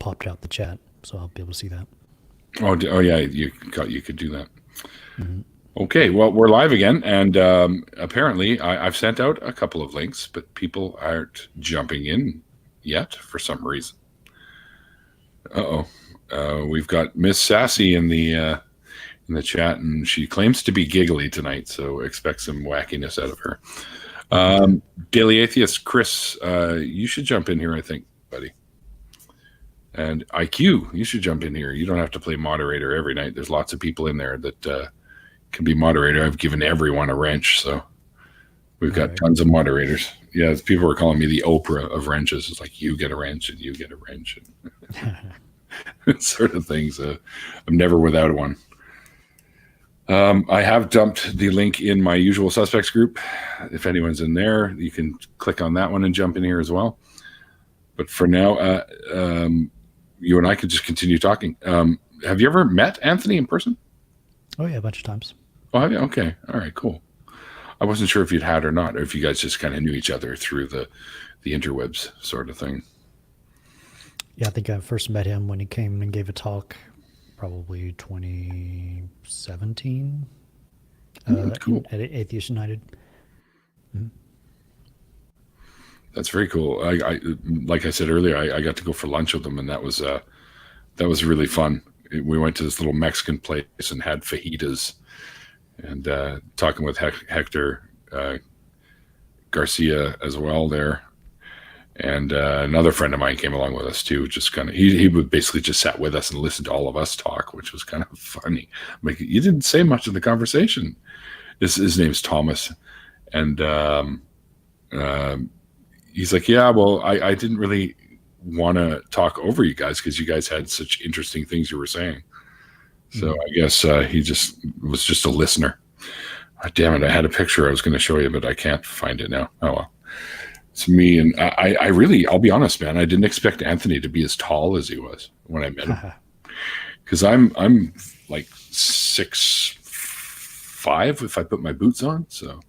popped out the chat, so I'll be able to see that. Oh yeah, you could do that. Mm-hmm. Okay, well, we're live again, and apparently I've sent out a couple of links, but people aren't jumping in yet for some reason. We've got Miss Sassy in the chat, and she claims to be giggly tonight, so expect some wackiness out of her. Daily Atheist, Chris, you should jump in here, I think, buddy. And IQ, you should jump in here. You don't have to play moderator every night. There's lots of people in there that can be moderator. I've given everyone a wrench, so we've got tons of moderators. Yeah, people are calling me the Oprah of wrenches. It's like, you get a wrench and you get a wrench. And sort of things. I'm never without one. I have dumped the link in my usual suspects group. If anyone's in there, you can click on that one and jump in here as well. But for now, you and I could just continue talking. Have you ever met Anthony in person? Oh, yeah, a bunch of times. Oh, have you? Okay. All right, cool. I wasn't sure if you'd had or not, or if you guys just kind of knew each other through the interwebs sort of thing. Yeah, I think I first met him when he came and gave a talk, probably 2017 cool. at Atheist United. Mm-hmm. That's very cool. I like I said earlier, I got to go for lunch with them, and that was really fun. We went to this little Mexican place and had fajitas, and talking with Hector Garcia as well there, and another friend of mine came along with us too. Just kind of he would basically just sat with us and listened to all of us talk, which was kind of funny. I'm like, you didn't say much in the conversation. His name's Thomas, and he's like, yeah, well, I didn't really want to talk over you guys because you guys had such interesting things you were saying. So I guess he just was just a listener. Oh, damn it, I had a picture I was going to show you, but I can't find it now. Oh, well. It's me, and I really, I'll be honest, man, I didn't expect Anthony to be as tall as he was when I met him. Because I'm like 6'5" if I put my boots on, so...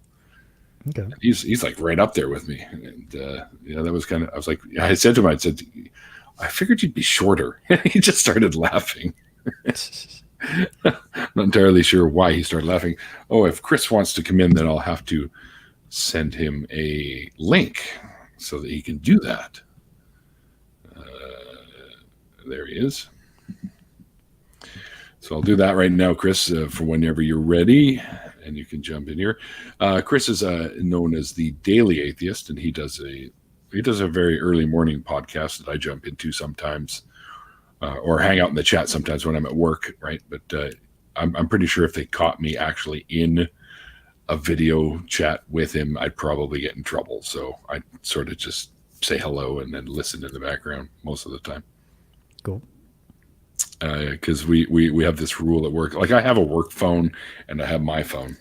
Okay. He's like right up there with me, and that was kind of. I was like, I said to him, I figured you'd be shorter. He just started laughing. Not entirely sure why he started laughing. Oh, if Chris wants to come in, then I'll have to send him a link so that he can do that. There he is. So I'll do that right now, Chris, for whenever you're ready. And you can jump in here. Chris is known as the Daily Atheist, and he does a very early morning podcast that I jump into sometimes, or hang out in the chat sometimes when I'm at work, right? But I'm pretty sure if they caught me actually in a video chat with him, I'd probably get in trouble. So I sort of just say hello and then listen in the background most of the time. Cool. Because we have this rule at work. Like I have a work phone and I have my phone,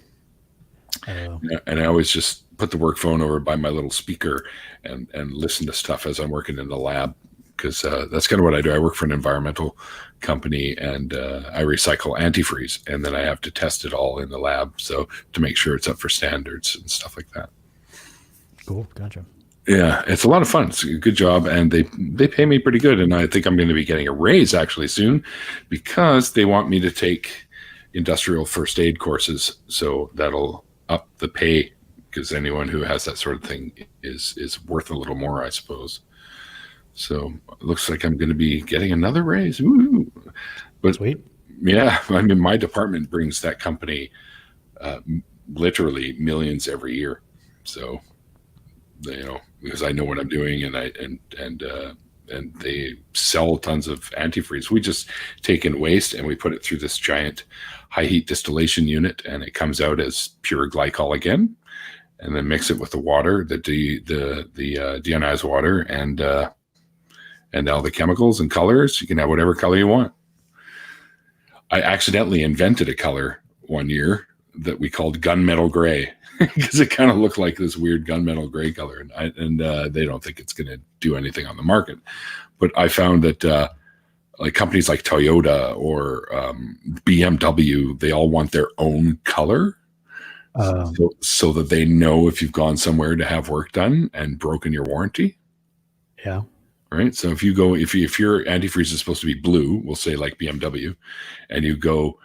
and I always just put the work phone over by my little speaker and listen to stuff as I'm working in the lab. Because that's kind of what I do. I work for an environmental company, and I recycle antifreeze, and then I have to test it all in the lab, so to make sure it's up for standards and stuff like that. Cool, gotcha. Yeah, it's a lot of fun. It's a good job, and they pay me pretty good, and I think I'm going to be getting a raise actually soon because they want me to take industrial first aid courses, so that'll up the pay because anyone who has that sort of thing is worth a little more, I suppose. So it looks like I'm going to be getting another raise. Woo! But sweet. Yeah, I mean, my department brings that company literally millions every year, so. Because I know what I'm doing, and they sell tons of antifreeze. We just take in waste and we put it through this giant high heat distillation unit, and it comes out as pure glycol again, and then mix it with the water, the deionized water, and all the chemicals and colors. You can have whatever color you want. I accidentally invented a color one year that we called gunmetal gray. Because it kind of looked like this weird gunmetal gray color, and they don't think it's going to do anything on the market. But I found that like companies like Toyota or BMW, they all want their own color, so that they know if you've gone somewhere to have work done and broken your warranty. Yeah. right? So if you go, if your antifreeze is supposed to be blue, we'll say like BMW, and you go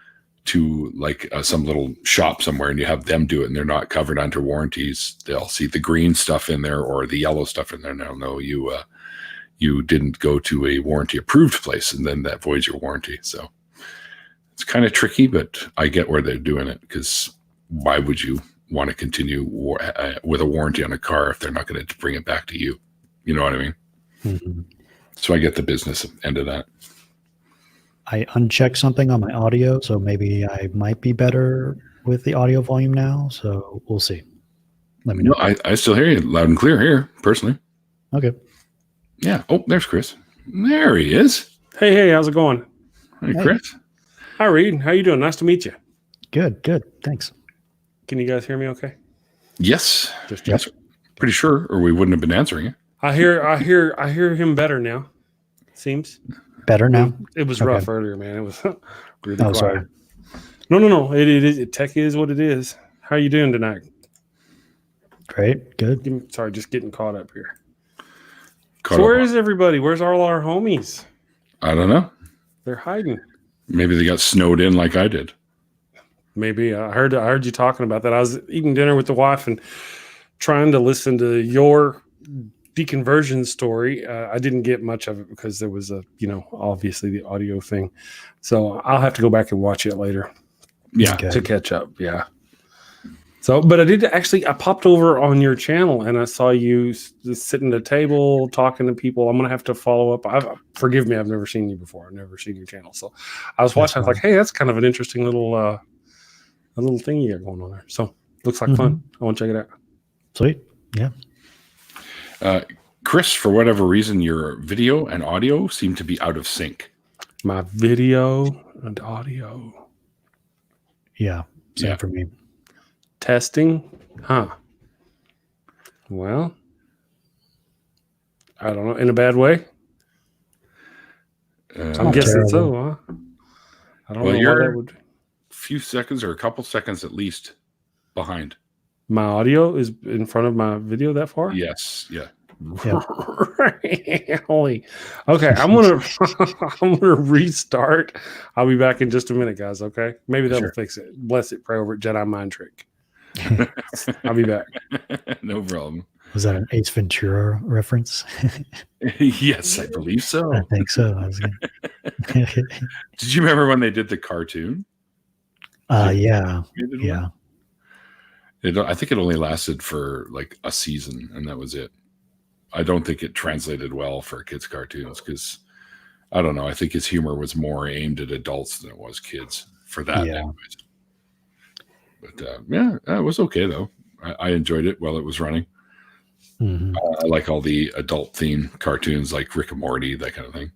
to like some little shop somewhere and you have them do it and they're not covered under warranties, they'll see the green stuff in there or the yellow stuff in there. Now, no, you didn't go to a warranty approved place, and then that voids your warranty. So it's kind of tricky, but I get where they're doing it, because why would you want to continue with a warranty on a car if they're not going to bring it back to you? You know what I mean? Mm-hmm. So I get the business end of that. I unchecked something on my audio, so maybe I might be better with the audio volume now. So we'll see. Let me know. No, I still hear you loud and clear here, personally. Okay. Yeah. Oh, there's Chris. There he is. Hey, how's it going? Hey, Chris. Hi, Reid. How you doing? Nice to meet you. Good. Thanks. Can you guys hear me okay? Yes. Just Yes. Pretty sure, or we wouldn't have been answering it. I hear him better now. Seems Better now? it was Okay. rough earlier, man. It was really Oh, quiet. sorry. No. Tech is what it is. How you doing tonight? Great. Good. Sorry, just getting caught up here. Caught So where up. is everybody? Where's all our homies? I don't know. They're hiding. Maybe they got snowed in like I did. Maybe I heard you talking about that. I was eating dinner with the wife and trying to listen to your deconversion story. I didn't get much of it because there was obviously the audio thing. So I'll have to go back and watch it later Yeah. Okay. to catch up. Yeah. So, but I popped over on your channel and I saw you sitting at a table talking to people. I'm going to have to follow up. Forgive me. I've never seen you before. I've never seen your channel. So I was watching. I was like, hey, that's kind of an interesting little thing you got going on there. So looks like fun. I want to check it out. Sweet. Yeah. Chris, for whatever reason, your video and audio seem to be out of sync. My video and audio Yeah. Same Yeah. for me. testing. Huh. Well, I don't know. In a bad way? I'm Not guessing so, terrible. huh? I don't Well, know why you're- that would. Few seconds or a couple seconds at least behind. My audio is in front of my video that far? Yes. Yeah. Holy. Okay, I'm gonna restart. I'll be back in just a minute, guys. Okay, maybe that'll Sure. fix it. Bless it. Pray over it. Jedi mind trick. I'll be back. No problem. Was that an Ace Ventura reference? Yes, I believe so. I think so. I was gonna... Did you remember when they did the cartoon? Yeah. Animated Yeah. one? I think it only lasted for like a season, and that was it. I don't think it translated well for kids' cartoons because I don't know. I think his humor was more aimed at adults than it was kids for that. Yeah. Anyways. But yeah, it was okay though. I enjoyed it while it was running. Mhm. I like all the adult themed cartoons like Rick and Morty, that kind of thing.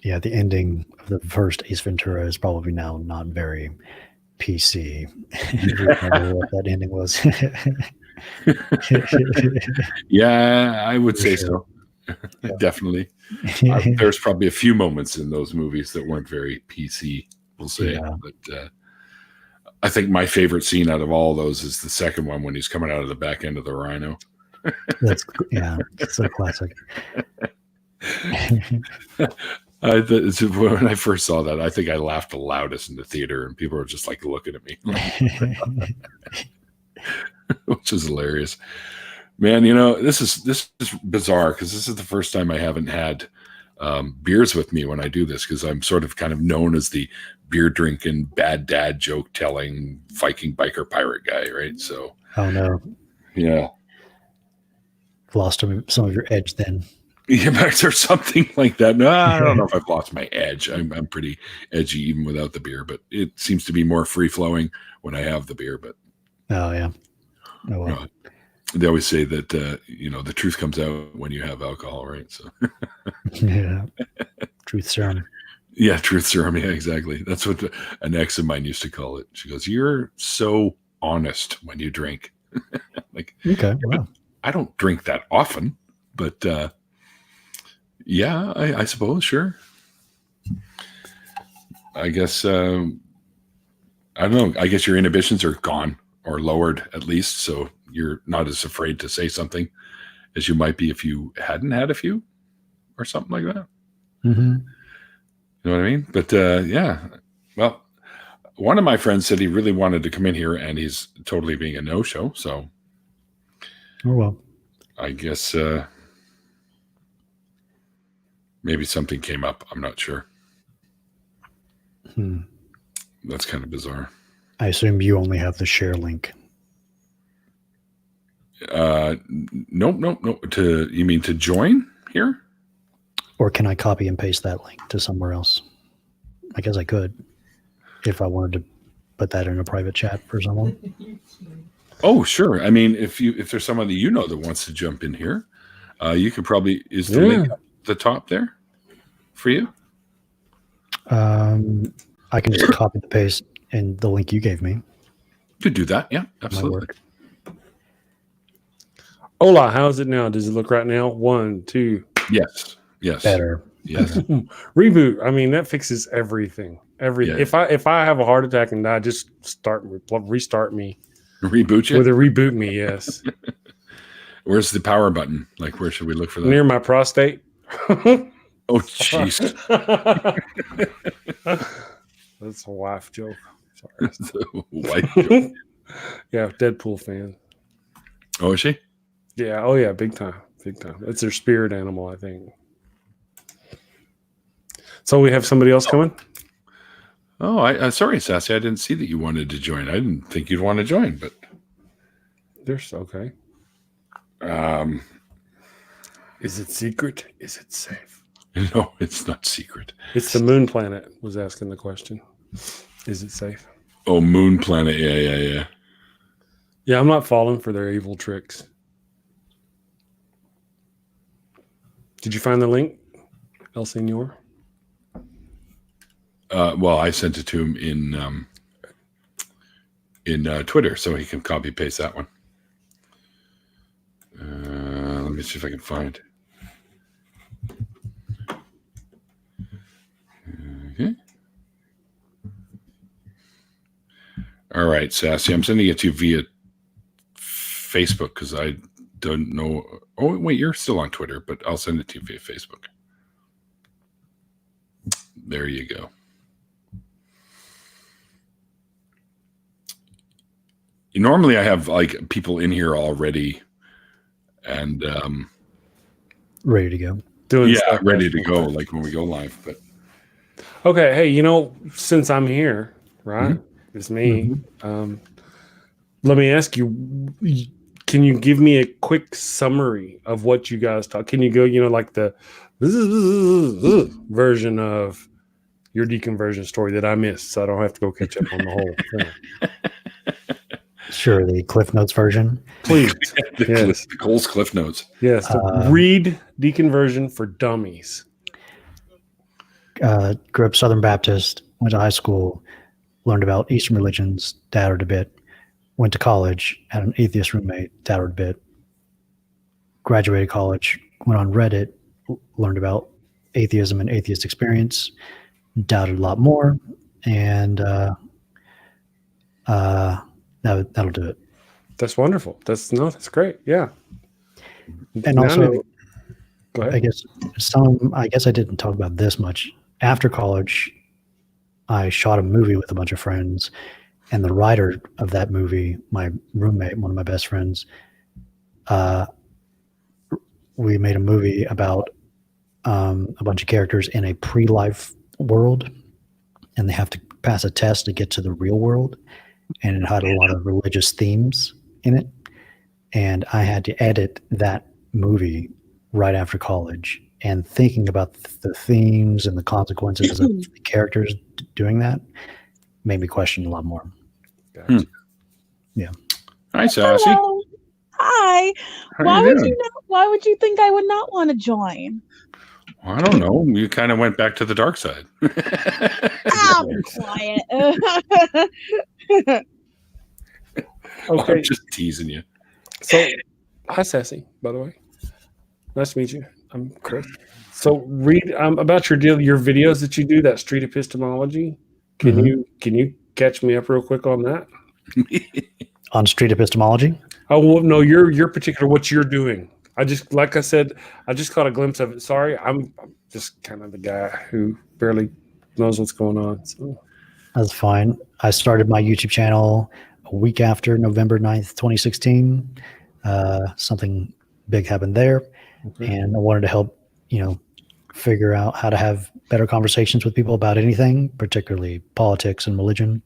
Yeah. The ending of the first Ace Ventura is probably now not very PC. If you remember what that ending was. Yeah, I would say sure. so. Yeah. Definitely. There's probably a few moments in those movies that weren't very PC, we'll say. Yeah. But I think my favorite scene out of all those is the second one when he's coming out of the back end of the rhino. That's so classic. When I first saw that, I think I laughed the loudest in the theater, and people were just like looking at me, which is hilarious. Man, this is bizarre because this is the first time I haven't had beers with me when I do this, because I'm sort of kind of known as the beer drinking, bad dad joke telling Viking biker pirate guy, right? So, Oh no, yeah. lost some of your edge then. Yeah, but there's something like that. No, I don't know if I've lost my edge. I'm pretty edgy even without the beer, but it seems to be more free flowing when I have the beer. But Oh yeah. Oh well. they always say that the truth comes out when you have alcohol, right? So Yeah. Truth serum. yeah, truth serum. Yeah, exactly. That's what an ex of mine used to call it. She goes, "You're so honest when you drink." Like, Okay. Wow. I don't drink that often, but yeah, I suppose, sure. I guess I don't know. I guess your inhibitions are gone or lowered at least, so you're not as afraid to say something as you might be if you hadn't had a few. or something like that. Mm-hmm. You know what I mean? But yeah, well, one of my friends said he really wanted to come in here, and he's totally being a no-show. So, Oh well. I guess maybe something came up. I'm not sure. That's kind of bizarre. I assume you only have the share link. Nope. You mean to join here? Or can I copy and paste that link to somewhere else? I guess I could if I wanted to put that in a private chat for someone. Oh, sure. I mean, if there's somebody you know that wants to jump in here, you could probably is the link at the top there for you. I can just copy the paste and the link you gave me. You could do that. Yeah, absolutely. Hola, how's it now? Does it look right now? 1, 2. Yes. Better. Yes. Reboot. I mean, that fixes everything. Everything. Yeah. If I have a heart attack and die, just restart me. Reboot you? With a reboot me, yes. Where's the power button? Like, where should we look for that? Near my prostate. Oh, jeez. That's a wife joke. Sorry. That's a wife joke. Yeah, Deadpool fan. Oh, is she? Yeah. Oh, yeah. Big time. Big time. That's their spirit animal, I think. So we have somebody else coming? Oh, I sorry, Sassy. I didn't see that you wanted to join. I didn't think you'd want to join, but there's okay. Is it secret? Is it safe? No, it's not secret. It's the moon planet was asking the question. Is it safe? Oh, moon planet. Yeah. Yeah, I'm not falling for their evil tricks. Did you find the link, El Senor? Well, I sent it to him in Twitter, so he can copy paste that one. Let me see if I can find. Okay. All right, Sassy. I'm sending it to you via Facebook because I don't know. Oh, wait, you're still on Twitter, but I'll send it to you via Facebook. There you go. Normally, I have like people in here already, and ready to go. Doing stuff ready to go, like when we go live. But okay, hey, since I'm here, right? Mm-hmm. It's me. Mm-hmm. Let me ask you: can you give me a quick summary of what you guys talk? Can you go, like the version of your deconversion story that I missed, so I don't have to go catch up on the whole thing? Sure, the Cliff Notes version. Please. The Cole's Cliff Notes. Yes. Reid Deconversion for Dummies. Grew up Southern Baptist, went to high school, learned about Eastern religions, doubted a bit, went to college, had an atheist roommate, doubted a bit, graduated college, went on Reddit, learned about atheism and atheist experience, doubted a lot more, and that'll do it. That's wonderful. That's great. Yeah. And now also, go ahead. I guess I didn't talk about this much. After college, I shot a movie with a bunch of friends, and the writer of that movie, my roommate, one of my best friends, we made a movie about a bunch of characters in a pre-life world, and they have to pass a test to get to the real world. And it had a lot of religious themes in it. And I had to edit that movie right after college. And thinking about the themes and the consequences of the characters doing that made me question a lot more. Gotcha. Yeah. Hi, Sassy. Hello. Hi. Why would you think I would not want to join? I don't know. You kind of went back to the dark side. Oh, quiet. Okay. I'm just teasing you. So, hi, Sassy, by the way. Nice to meet you. I'm Chris. So, Reid, about your videos that you do, that street epistemology. Can you catch me up real quick on that? On street epistemology? Oh, well, no, your particular, what you're doing. I just, like I said, I just caught a glimpse of it. Sorry, I'm just kind of the guy who barely knows what's going on. So. That's fine. I started my YouTube channel a week after November 9th, 2016. Something big happened there. Okay. And I wanted to help, figure out how to have better conversations with people about anything, particularly politics and religion.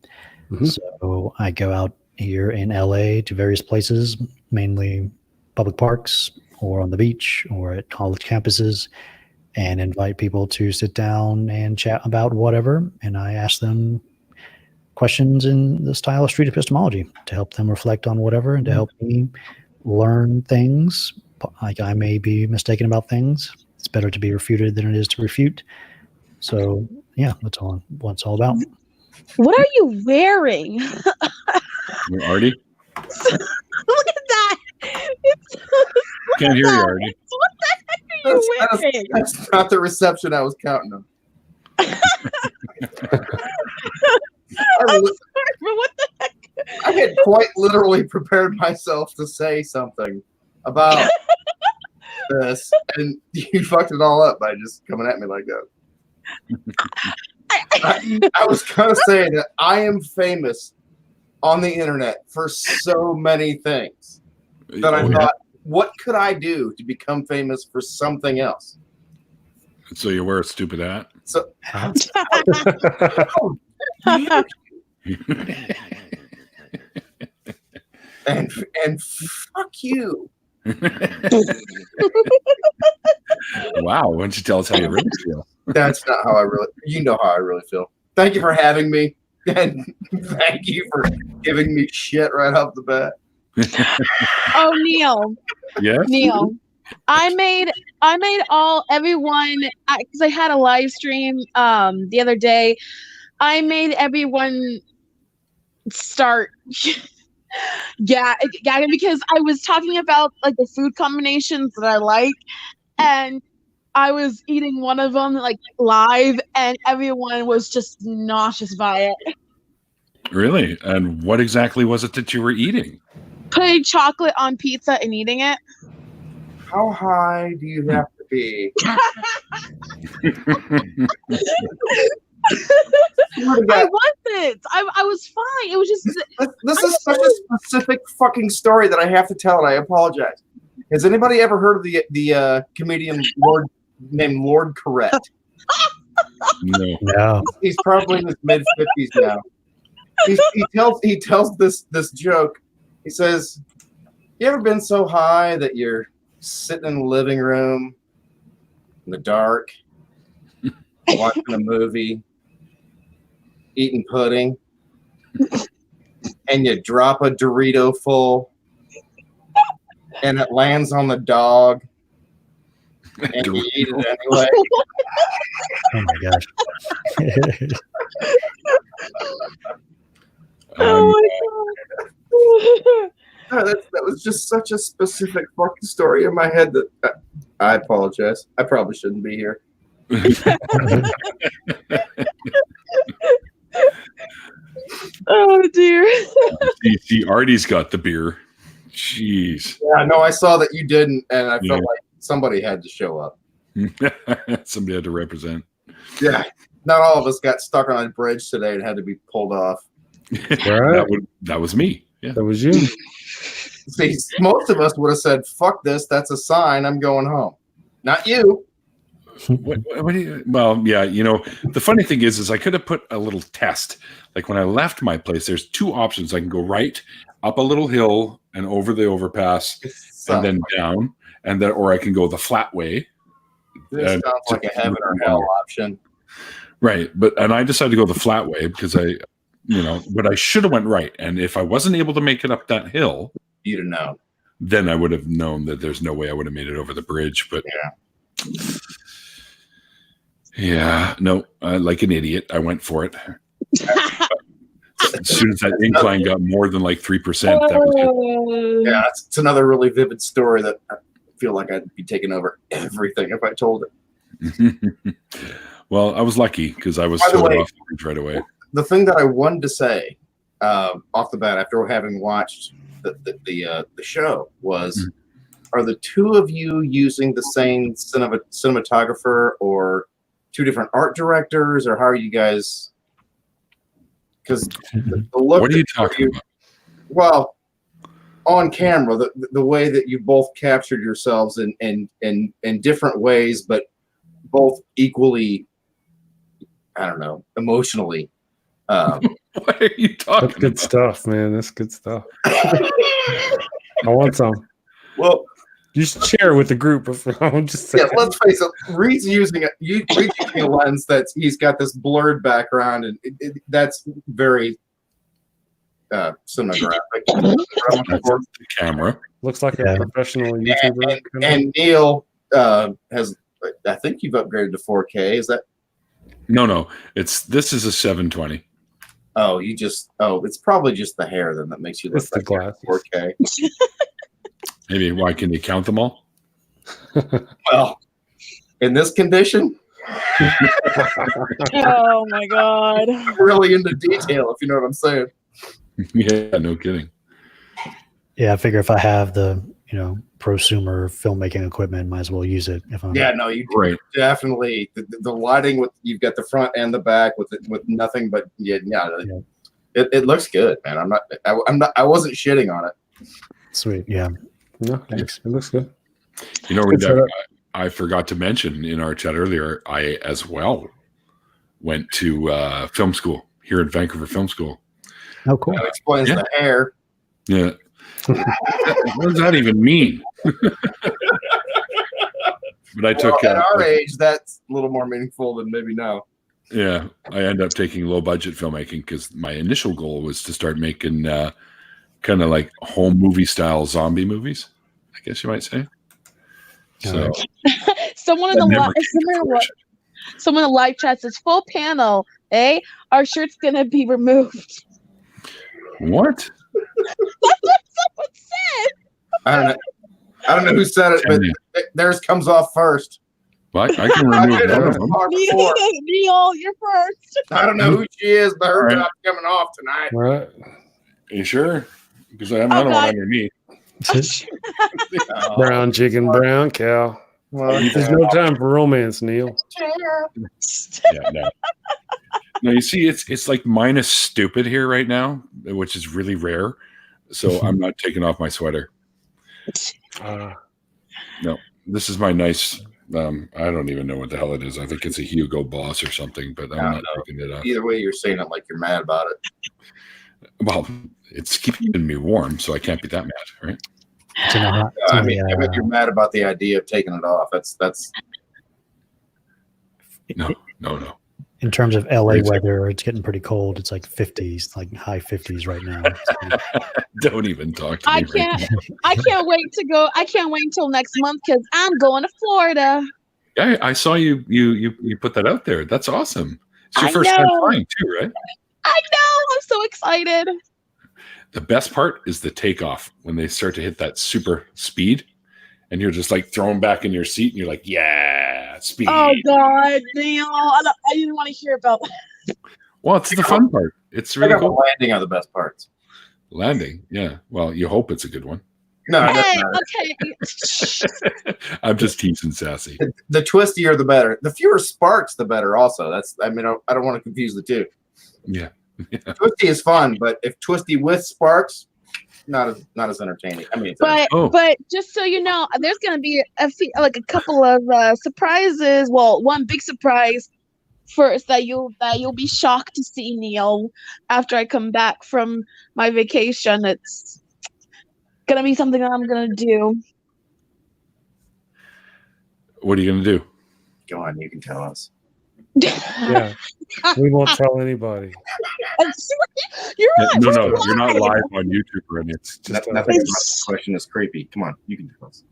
Mm-hmm. So I go out here in LA to various places, mainly public parks or on the beach or at college campuses, and invite people to sit down and chat about whatever. And I ask them questions in the style of street epistemology to help them reflect on whatever and to help me learn things. Like I may be mistaken about things. It's better to be refuted than it is to refute. So yeah, that's all what it's all about. What are you wearing? Artie? Look at that. Can't hear you, Artie. What the heck are you wearing? That's not the reception I was counting on. I'm sorry, but what the heck? I had quite literally prepared myself to say something about this, and you fucked it all up by just coming at me like that. I was going to say that I am famous on the internet for so many things that I thought, what could I do to become famous for something else? So you wear a stupid hat? So, and fuck you. Wow, why don't you tell us how you really feel? That's not how I really, you know how I really feel. Thank you for having me, and thank you for giving me shit right off the bat. Oh, Neil. Yes? Neil. I made everyone, because I had a live stream the other day. I made everyone start gagging because I was talking about like the food combinations that I like, and I was eating one of them like live, and everyone was just nauseous by it. Really? And what exactly was it that you were eating? Putting chocolate on pizza and eating it. How high do you have to be? I wasn't. I was fine. It was just. This is such a specific fucking story that I have to tell, and I apologize. Has anybody ever heard of the comedian named Lord Correct? No. He's probably in his mid-50s now. He tells this joke. He says, "You ever been so high that you're sitting in the living room in the dark, watching a movie, eating pudding, and you drop a Dorito full, and it lands on the dog, and you eat it anyway?" Oh my gosh. Oh my god. That was just such a specific fucking story in my head that I apologize. I probably shouldn't be here. Oh dear. See, Artie's got the beer. Jeez. Yeah, no, I saw that you didn't, and I felt like somebody had to show up. Somebody had to represent. Yeah, not all of us got stuck on a bridge today and had to be pulled off. Right. That was me. Yeah. That was you. See, most of us would have said, "Fuck this, that's a sign, I'm going home." Not you. What do you, well, yeah, the funny thing is I could have put a little test. Like when I left my place, there's two options. I can go right up a little hill and over the overpass and then down, and then, or I can go the flat way. This sounds like a heaven or hell option. Right. And I decided to go the flat way because but I should have went right. And if I wasn't able to make it up that hill, you'd have known. Then I would have known that there's no way I would have made it over the bridge. But yeah, no, like an idiot, I went for it. As soon as that incline got more than like 3%, that was it. Yeah, it's another really vivid story that I feel like I'd be taking over everything if I told it. Well, I was lucky because I was sold off right away. The thing that I wanted to say off the bat after having watched the show was are the two of you using the same cinematographer or two different art directors, or how are you guys? Because the look. What are you talking about? Well, on camera, the way that you both captured yourselves in different ways, but both equally, I don't know, emotionally. What are you talking That's good about? stuff, man. That's good stuff. I want some. Well, You should share with the group. I'm just saying. yeah, let's face it. Reid's using a lens he's got this blurred background, and that's very cinematographic. That's the camera. Looks like Yeah. a professional YouTuber. And Neil has, I think you've upgraded to 4K. Is that? No. This is a 720. Oh, it's probably just the hair then that makes you look It's the like you're glasses. 4K. Maybe why can you count them all? Well, in this condition, Oh my god. I'm really into detail, if you know what I'm saying. Yeah, no kidding. Yeah, I figure if I have the prosumer filmmaking equipment, might as well use it. If I'm Yeah, no, you Right. definitely the lighting with, you've got the front and the back with nothing but yeah. It looks good, man. I wasn't shitting on it. sweet. Yeah, No, it looks good. You know, Good setup. I forgot to mention in our chat earlier, I as well went to film school here at Vancouver Film School. oh cool. That explains Yeah. the hair. Yeah. What does that even mean? But I took Well, at our age, that's a little more meaningful than maybe now. yeah, I ended up taking low budget filmmaking because my initial goal was to start making kind of like home movie style zombie movies, I guess you might say. So Alright. Someone in that the never live, came to fruition. someone in the live chat says full panel. Our shirt's gonna be removed. What? That's what someone said. I don't know who said it, but theirs comes off first. What? I can remove did one it of them. far before. Neil, you're first. I don't know who she is, but her All right. job's coming off tonight. All right. Are you sure? Because I have Oh, another one God. underneath. Oh, Brown chicken, brown cow. well, There's no time for romance, Neil. Yeah, no. No, you see, it's like minus stupid here right now, which is really rare. So I'm not taking off my sweater. This is my nice. I don't even know what the hell it is. I think it's a Hugo Boss or something, but I'm not taking it off. Either way, you're saying it like you're mad about it. Well, it's keeping me warm, so I can't be that mad, right? It's in a hot, it's I in mean, a, you're mad about the idea of taking it off. That's No. in terms of LA Right. weather, it's getting pretty cold. It's like 50s, like high 50s right now. Don't even talk to I me. can't. Right? I can't wait to go. I can't wait until next month because I'm going to Florida. Yeah, I saw you put that out there. That's awesome. It's your I first time know. flying too, right? I know. I'm so excited. The best part is the takeoff when they start to hit that super speed, and you're just like thrown back in your seat, and you're like, "Yeah, speed." Oh God, Neil! I didn't want to hear about that. Well, it's the fun part. It's really the cool. landing are the best parts. Landing, yeah. Well, you hope it's a good one. No, it doesn't Hey, matter. okay. I'm just teasing sassy. The twistier, the better. The fewer sparks, the better. Also, I don't want to confuse the two. Yeah. Twisty is fun, but if twisty with sparks, not as entertaining. I mean, it's But just so you know, there's gonna be a couple of surprises. Well, one big surprise first that you'll be shocked to see, Neil, after I come back from my vacation. It's gonna be something that I'm gonna do. What are you gonna do? go on, you can tell us. Yeah, we won't tell anybody. You're right. No, just you're not lie. live on YouTube, and it's just Nothing about this question is creepy. Come on, you can tell us.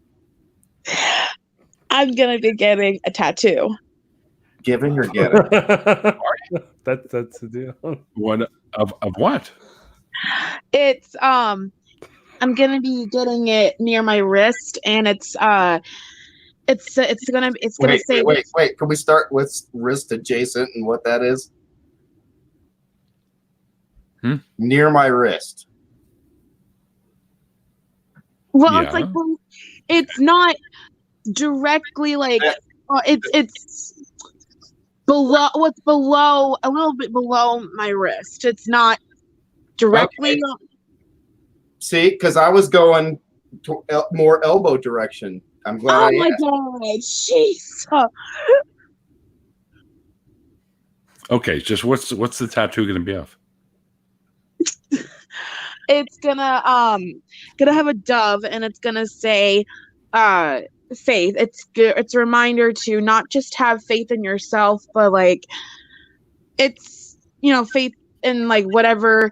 I'm gonna be getting a tattoo. Giving or getting? That's the deal. what of what? It's I'm gonna be getting it near my wrist, and it's gonna say Wait. Can we start with wrist adjacent and what that is? Hmm? Near my wrist. well, Yeah. it's like it's not directly like it's below what's below a little bit below my wrist. It's not directly. Okay. See, because I was going to more elbow direction. I'm glad Oh I my asked. god, jeez. Okay, just what's the tattoo going to be of? It's gonna have a dove, and it's gonna say faith. It's a reminder to not just have faith in yourself, but like it's faith in like whatever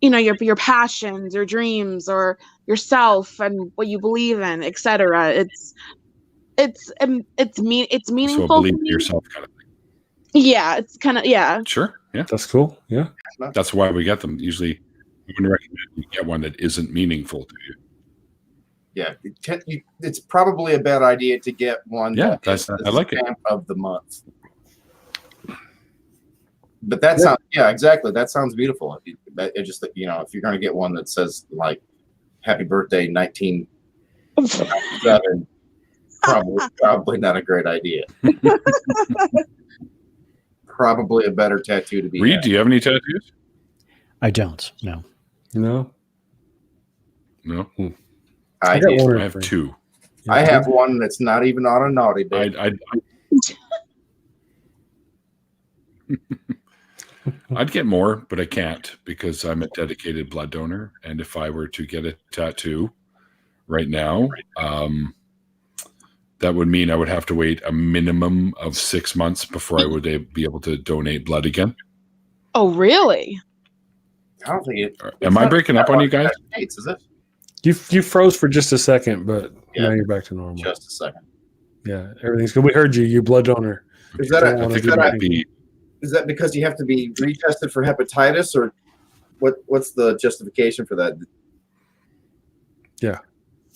your passions, your dreams, or yourself and what you believe in, etc. It's meaningful. So believe to in me. yourself kind of thing. Yeah, it's kind of Sure. Yeah. That's cool. Yeah. That's why we get them. Usually I wouldn't recommend you get one that isn't meaningful to you. Yeah, it's probably a bad idea to get one. Yeah, I like it. Of the month. But that sounds exactly. That sounds beautiful. It just if you're going to get one that says like "Happy Birthday 1997," probably not a great idea. Probably a better tattoo to be. Reid, do you have any tattoos? I don't. No. No. No. I got do. one. I have two. I have one that's not even on a naughty bit. I'd get more, but I can't because I'm a dedicated blood donor. And if I were to get a tattoo right now, that would mean I would have to wait a minimum of 6 months before I would be able to donate blood again. Oh, really? I don't think it. Am I breaking up on you guys? States, is it? You froze for just a second, but now you're back to normal. Just a second. Yeah, everything's good. We heard you. You blood donor. Is that I think it might be. Is that because you have to be retested for hepatitis, or what's the justification for that? Yeah.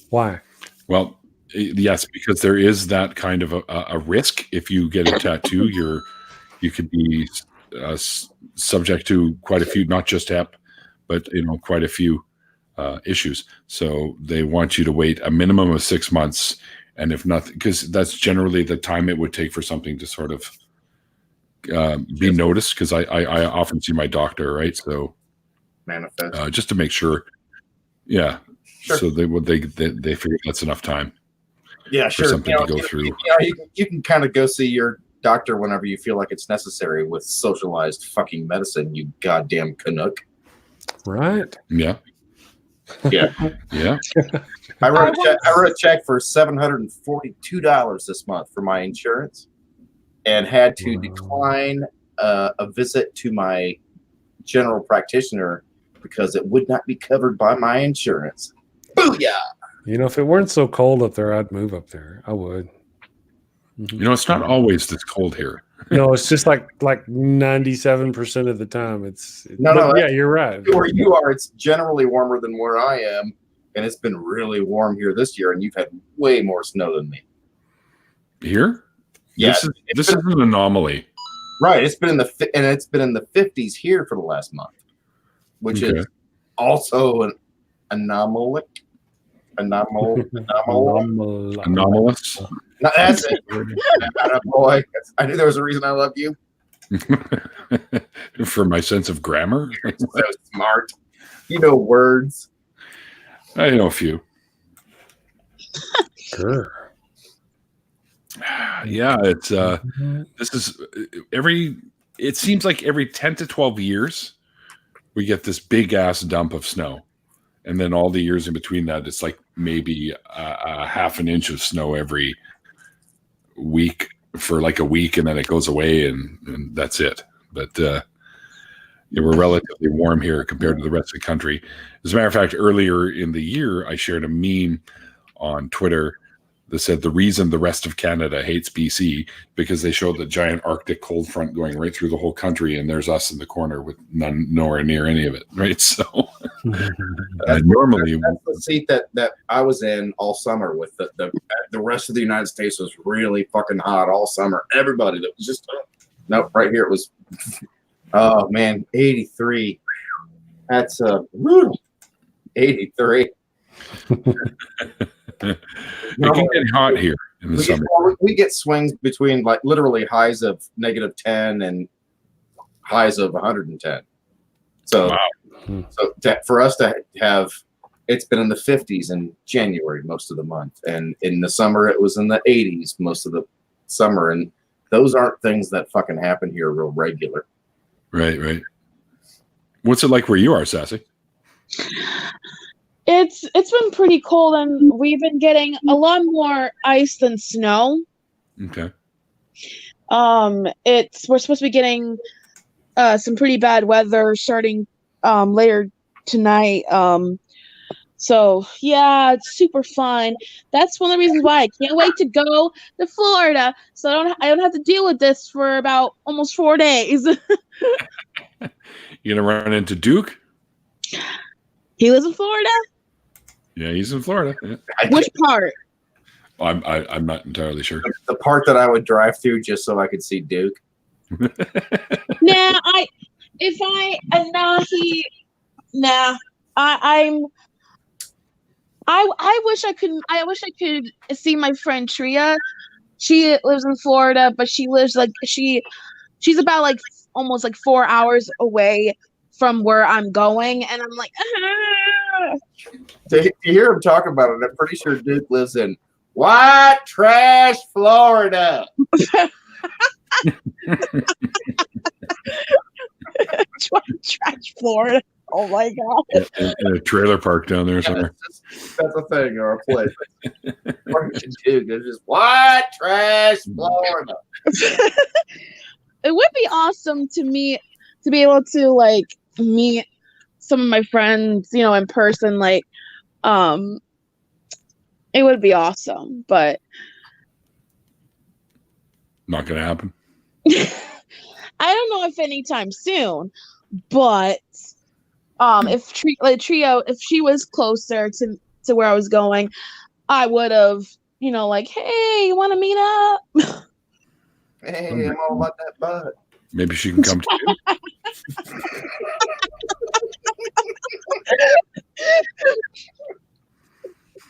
Why? Well, yes, because there is that kind of a risk. If you get a tattoo, you could be subject to quite a few, not just hep, but quite a few issues. So they want you to wait a minimum of 6 months, and if nothing, because that's generally the time it would take for something to sort of be noticed. Because I often see my doctor, right? So Manifest just to make sure. Yeah. Sure. So they figure that's enough time. Yeah, for sure. something to go through. You can kind of go see your doctor whenever you feel like it's necessary with socialized fucking medicine, you goddamn Canuck. Right. Yeah. Yeah. Yeah. I wrote a check for $742 this month for my insurance and had to decline a visit to my general practitioner because it would not be covered by my insurance. Booyah! If it weren't so cold up there, I'd move up there. I would. It's not always this cold here. No, it's just like 97% of the time. Yeah, you're right. Where you are, it's generally warmer than where I am, and it's been really warm here this year, and you've had way more snow than me. Here? Yeah, this is an anomaly. Right. It's been in the 50s here for the last month, which is also an anomaly. Anomalous. No, that's it. Boy, I knew there was a reason I loved you. For my sense of grammar. You're so smart. You know words. I know a few. Sure. Yeah, it's this is it seems like every 10 to 12 years we get this big ass dump of snow. And then all the years in between that, it's like maybe a half an inch of snow every week for like a week, and then it goes away, and that's it. But we're relatively warm here compared to the rest of the country. As a matter of fact, earlier in the year, I shared a meme on Twitter that said the reason the rest of Canada hates BC because they showed the giant Arctic cold front going right through the whole country, and there's us in the corner with nowhere near any of it, right? So normally that's the seat that I was in all summer with the rest of the United States was really fucking hot all summer. Everybody that was just nope, right here it was. Oh man, 83. That's 83. It can get hot here in the summer. We get swings between like literally highs of -10 and highs of 110. So, Wow. for us to have, it's been in the 50s in January most of the month, and in the summer it was in the 80s most of the summer, and those aren't things that fucking happen here real regular. Right. What's it like where you are, Sassy? It's been pretty cold, and we've been getting a lot more ice than snow. Okay. We're supposed to be getting some pretty bad weather starting later tonight. So yeah, it's super fun. That's one of the reasons why I can't wait to go to Florida, so I don't have to deal with this for about almost 4 days. You gonna run into Duke? He lives in Florida? Yeah, he's in Florida. Yeah. Which part? I'm not entirely sure. The part that I would drive through just so I could see Duke. I wish I could see my friend Tria. She lives in Florida, but she's about like almost like 4 hours away from where I'm going, and I'm like, To hear him talk about it, I'm pretty sure Duke lives in white trash Florida. trash Florida. Oh my god! In a trailer park down there somewhere. That's a thing or a place. Duke, it's just white trash Florida. It would be awesome to be able to like meet some of my friends, in person. Like, it would be awesome, but Not gonna happen. I don't know if anytime soon. But if Trio, if she was closer to where I was going, I would have, like, hey, you want to meet up? Hey, I'm all about that butt. Maybe she can come to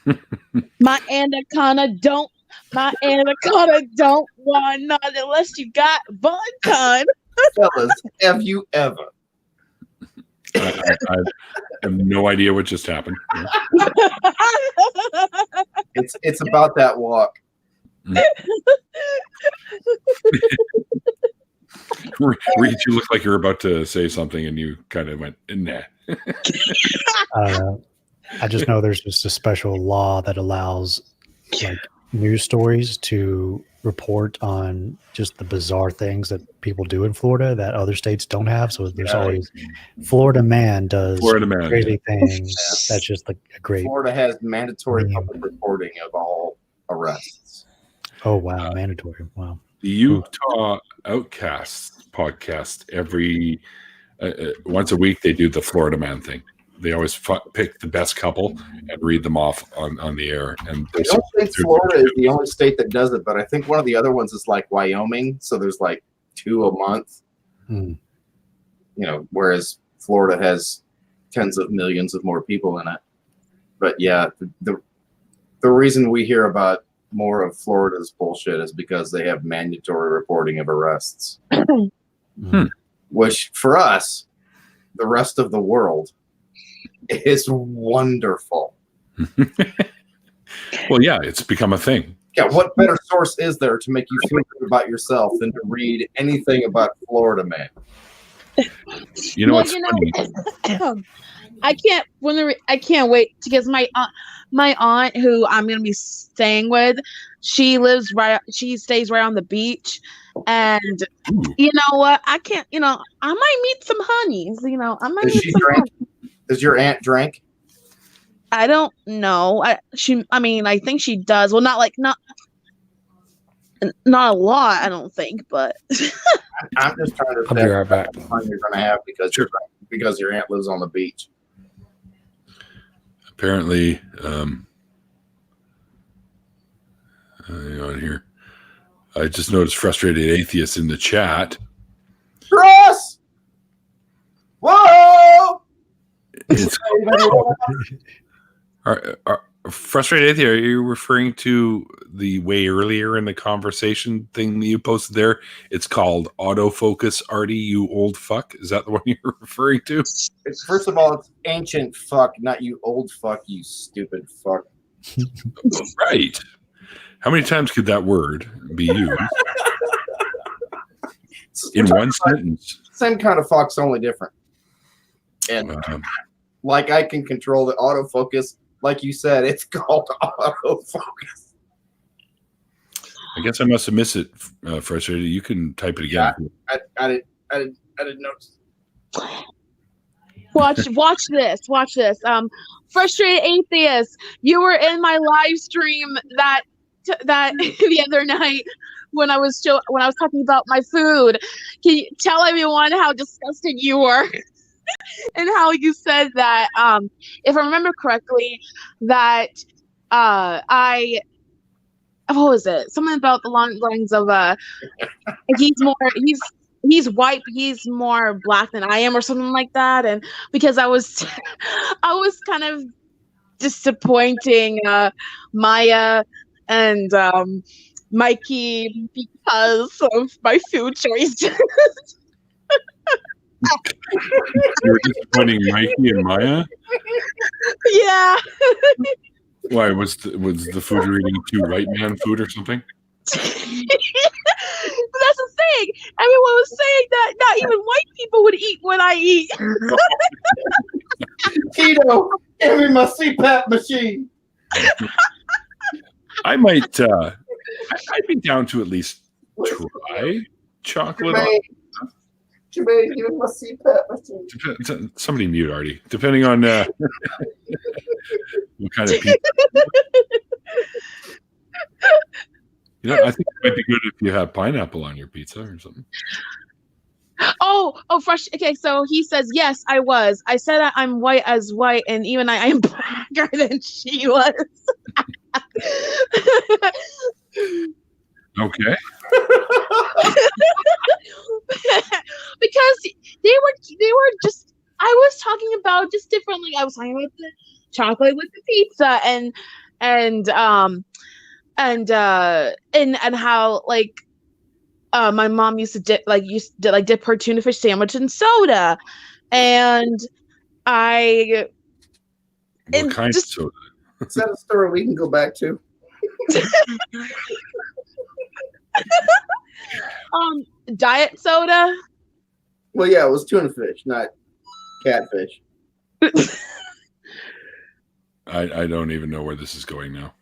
you. My anaconda don't want none unless you got Bon-Ton. Fellas, have you ever? I have no idea what just happened. It's about that walk. Reid, you look like you're about to say something and you kind of went, nah. I just know there's just a special law that allows like news stories to report on just the bizarre things that people do in Florida that other states don't have. So there's always Florida man does crazy things. That's just like a great. Florida has mandatory public reporting of all arrests. Oh wow, mandatory! Wow. The Utah Outcasts podcast every once a week they do the Florida man thing. They always pick the best couple and read them off on the air. And I don't think Florida is the only state that does it, but I think one of the other ones is like Wyoming. So there's like 2 a month. Whereas Florida has tens of millions of more people in it. But yeah, the reason we hear about more of Florida's bullshit is because they have mandatory reporting of arrests. Which for us, the rest of the world, is wonderful. Well, yeah, it's become a thing. Yeah, what better source is there to make you feel good about yourself than to read anything about Florida man? What's funny? I can't wait because my aunt, who I'm gonna be staying with, she stays right on the beach, and you know what? I can't. I might meet some honeys. I might. Does she drink? Does your aunt drink? I don't know. I think she does. Well, not a lot. I don't think, but I'm just trying to. I'll be right back. How much fun you're gonna have because your aunt lives on the beach. Apparently, hang on here. I just noticed frustrated atheists in the chat. Cross! Whoa! It's, Frustrated Atheist, are you referring to the way earlier in the conversation thing that you posted there? It's called autofocus, Artie, you old fuck. Is that the one you're referring to? First of all, it's ancient fuck, not you old fuck, you stupid fuck. Right. How many times could that word be used in one sentence? Same kind of fuck's only different. And like I can control the autofocus, like you said, it's called autofocus. I guess I must have missed it, Frustrated. You can type it again. Yeah, I didn't notice. Watch this. Frustrated Atheist, you were in my live stream that the other night when I was talking about my food. Can you tell everyone how disgusted you were? And how you said that, if I remember correctly, that what was it? Something about the lines of he's white, but he's more black than I am, or something like that. And because I was kind of disappointing Maya and Mikey because of my food choices. You're disappointing Mikey and Maya? Yeah. Why was the food you're eating too white man food or something? That's the thing. Everyone was saying that not even white people would eat what I eat. Tito, give me my CPAP machine. I might. I'd be down to at least try chocolate. Jermaine, give me my CPAP machine. Somebody mute Artie. Depending on what kind of pizza. I think it might be good if you have pineapple on your pizza or something. Oh, fresh. Okay, so he says, yes, I was. I said I'm white as white, and even I am blacker than she was. Okay. Because they were just, I was talking about just differently. I was talking about the chocolate with the pizza and how my mom used to dip her tuna fish sandwich in soda, and What kind of soda? Is that a story we can go back to? Diet soda. Well, yeah, it was tuna fish, not catfish. I don't even know where this is going now.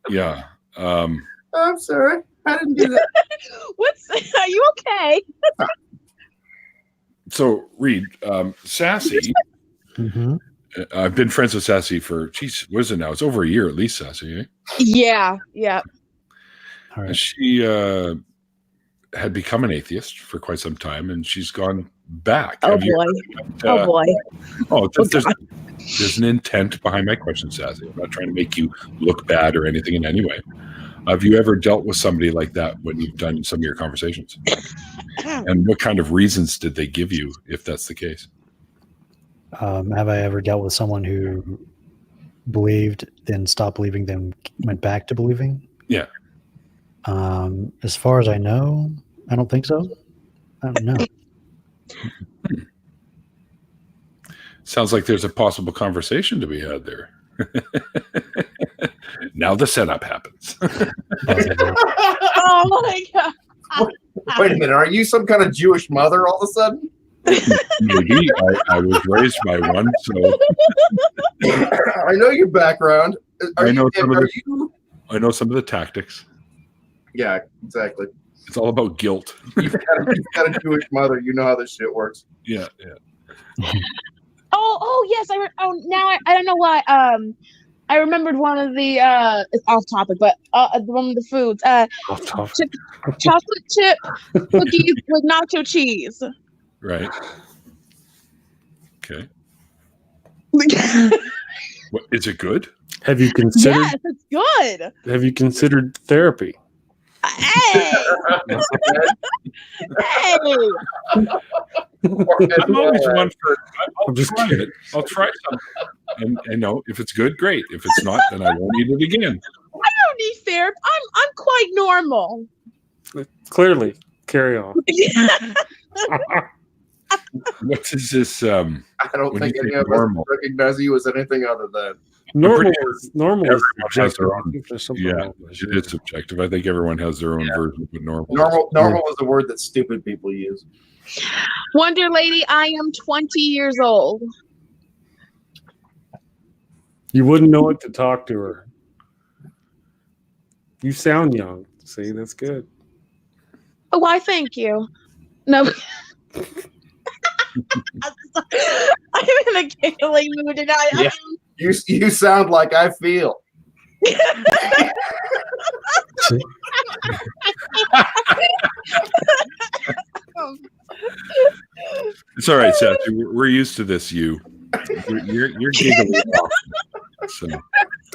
Yeah. I'm sorry. I didn't do that. Are you okay? So, Reid, Sassy, Mm-hmm. I've been friends with Sassy for, what is it now? It's over a year at least, Sassy, eh? Yeah. All right. She had become an atheist for quite some time, and she's gone back. Oh boy. There's an intent behind my question, Sassy. I'm not trying to make you look bad or anything in any way. Have you ever dealt with somebody like that when you've done some of your conversations? And what kind of reasons did they give you, if that's the case? Have I ever dealt with someone who believed, then stopped believing, then went back to believing? Yeah. As far as I know, I don't think so. I don't know. Sounds like there's a possible conversation to be had there. Now the setup happens. Oh my god. Wait a minute. Are you some kind of Jewish mother all of a sudden? Maybe. I was raised by one, so I know your background. I know some of the tactics. Yeah, exactly. It's all about guilt. You've got a Jewish mother. You know how this shit works. Yeah. Oh yes. Now I don't know why. I remembered one of the it's off topic, but one of the foods. Chocolate chip cookies with nacho cheese. Right. Okay. What, is it good? Have you considered? Yes, it's good. Have you considered therapy? Hey, hey. I'm always one for. I'm just try kidding. it. I'll try something, and no, if it's good, great. If it's not, then I won't eat it again. I don't need therapy. I'm quite normal. Clearly, carry on. What is this? I don't When think you any say of us normal. recognize you as anything other than. Normal sure is normal is everyone has subjective. their I own- think there's something Yeah, wrong with it is subjective. I think everyone has their own version of normal. Normal is a word that stupid people use. Wonder Lady, I am 20 years old. You wouldn't know what to talk to her. You sound young. See, that's good. Oh, why? Thank you. No. I'm in a giggling mood tonight. Yeah. You sound like I feel. It's all right, Seth. We're used to this. You're giggling. So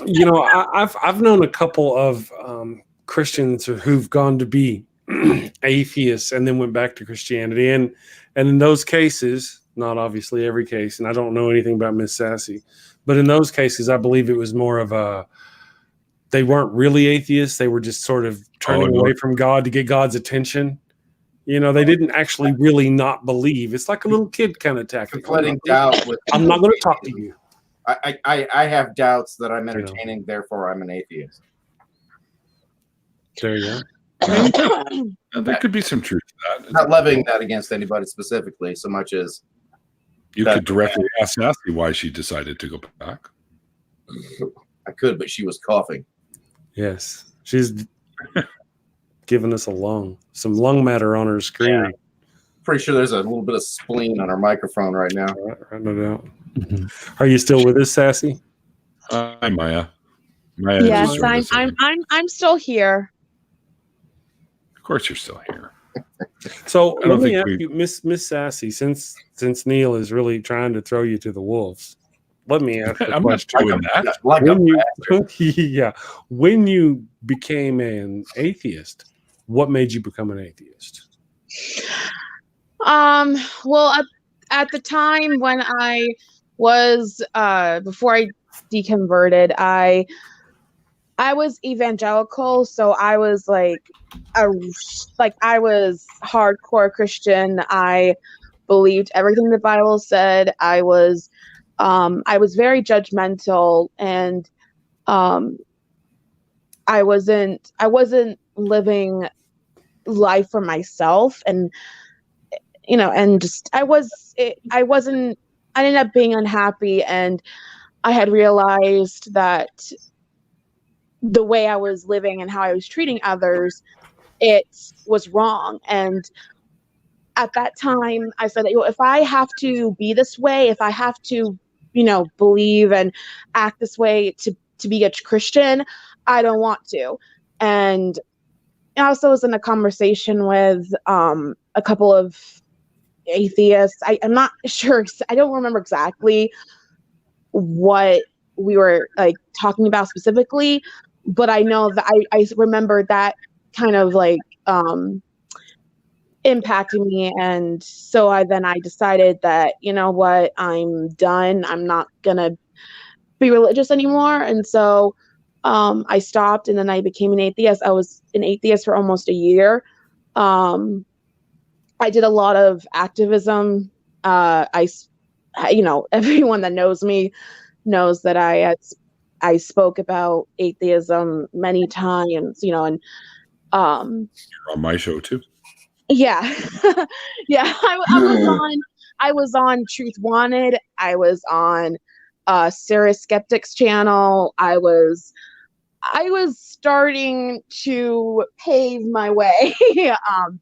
You know, I've known a couple of Christians who've gone to be atheists and then went back to Christianity, and in those cases, not obviously every case, and I don't know anything about Miss Sassy, but in those cases, I believe it was more of a they weren't really atheists; they were just sort of turning away from God to get God's attention. You know, they didn't actually really not believe. It's like a little kid kind of tactic. Conflating doubt with. I'm not going to talk to you. I have doubts that I'm entertaining, therefore I'm an atheist. There you go. there could be some truth to that. Not levying that against anybody specifically, so much as You could directly ask Sassy why she decided to go back. I could, but she was coughing. Yes, she's giving us some lung matter on her screen. Yeah. Pretty sure there's a little bit of spleen on her microphone right now. Right, no doubt. Are you still with us, Sassy? Hi, Maya. Maya. Yes, just joined us again. I'm still here. Of course, you're still here. So I don't let me think ask you, Miss Sassy, since Neil is really trying to throw you to the wolves, let me ask the I'm not question. doing that. Like a When you became an atheist, what made you become an atheist? Well, at the time when I was before I deconverted, I was evangelical, so I was I was hardcore Christian. I believed everything the Bible said. I was very judgmental, and I wasn't living life for myself, and and just I ended up being unhappy, and I had realized that the way I was living and how I was treating others, it was wrong. And at that time I said, if I have to be this way, if I have to, believe and act this way to be a Christian, I don't want to. And I also was in a conversation with a couple of atheists. I'm not sure. I don't remember exactly what we were talking about specifically, but I know that I remember that kind of impacting me. And so I decided that, what, I'm done. I'm not going to be religious anymore. And so I stopped, and then I became an atheist. I was an atheist for almost a year. I did a lot of activism. Everyone that knows me knows that I spoke about atheism many times, and You're on my show too. yeah. Yeah, I was on Truth Wanted. I was on Sarah Skeptic's channel. I was starting to pave my way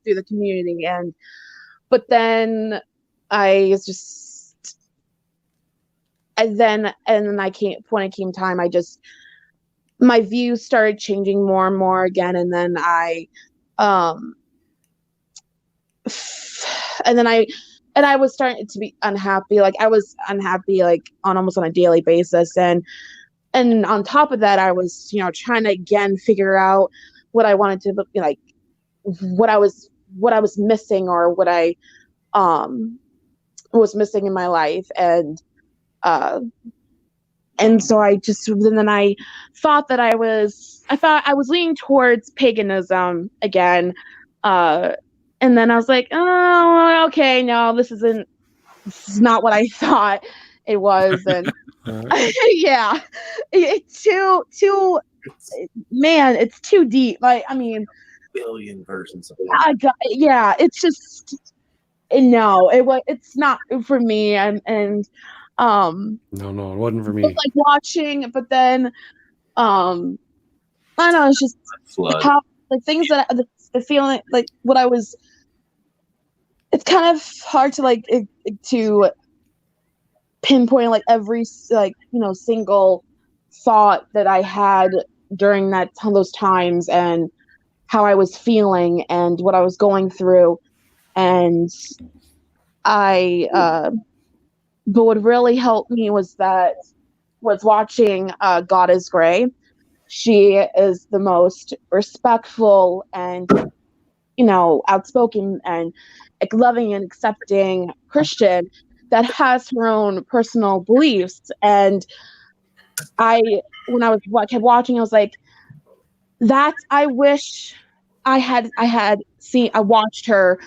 through the community, but then when it came time, my views started changing more and more again, and then I was starting to be unhappy. I was unhappy almost on a daily basis, and on top of that, I was trying to again figure out what I wanted to like, what I was missing, or what I was missing in my life. And so I just, and then I thought that I was leaning towards paganism again. And then I was like, oh, okay, no, this is not what I thought it was. And yeah, it's too, man, it's too deep. Like, I mean, billion versions of it. Yeah, it's just, no, it's not for me. And no, it wasn't for me. like watching, but then I don't know, it's just how, like, things that the feeling, like what I was, it's kind of hard to like to pinpoint like every, like, you know, single thought that I had during those times, and how I was feeling and what I was going through. And but what really helped me was watching God is Gray. She is the most respectful and, you know, outspoken and like loving and accepting Christian that has her own personal beliefs. And when I kept watching, I was like, I wish I watched her